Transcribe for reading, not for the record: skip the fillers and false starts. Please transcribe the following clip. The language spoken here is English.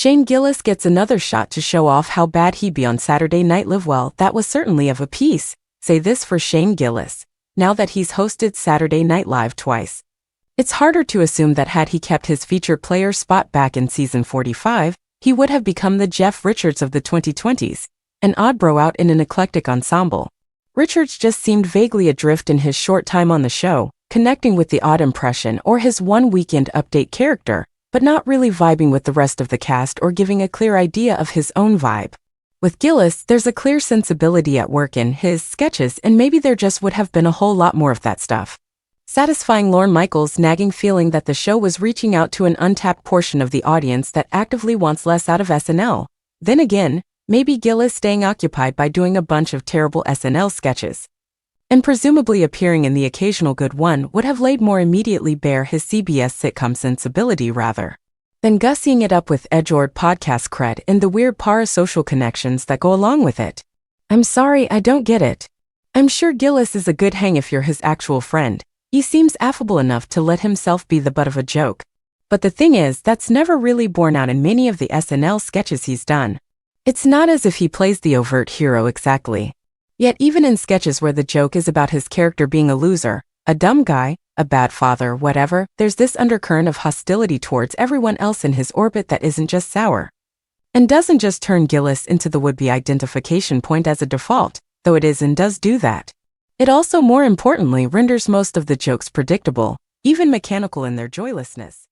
Shane Gillis gets another shot to show off how bad he'd be on Saturday Night Live. Well, that was certainly of a piece. Say this for Shane Gillis, now that he's hosted Saturday Night Live twice. It's harder to assume that had he kept his featured player spot back in season 45, he would have become the Jeff Richards of the 2020s, an odd bro out in an eclectic ensemble. Richards just seemed vaguely adrift in his short time on the show, connecting with the odd impression or his one weekend update character, but not really vibing with the rest of the cast or giving a clear idea of his own vibe. With Gillis, there's a clear sensibility at work in his sketches, and maybe there just would have been a whole lot more of that stuff, satisfying Lorne Michaels' nagging feeling that the show was reaching out to an untapped portion of the audience that actively wants less out of SNL. Then again, maybe Gillis staying occupied by doing a bunch of terrible SNL sketches, and presumably appearing in the occasional good one, would have laid more immediately bare his CBS sitcom sensibility rather than gussying it up with edgelord podcast cred and the weird parasocial connections that go along with it. I'm sorry, I don't get it. I'm sure Gillis is a good hang if you're his actual friend. He seems affable enough to let himself be the butt of a joke. But the thing is, that's never really borne out in many of the SNL sketches he's done. It's not as if he plays the overt hero exactly. Yet even in sketches where the joke is about his character being a loser, a dumb guy, a bad father, whatever, there's this undercurrent of hostility towards everyone else in his orbit that isn't just sour. And doesn't just turn Gillis into the would-be identification point as a default, though it is and does do that. It also, more importantly, renders most of the jokes predictable, even mechanical in their joylessness.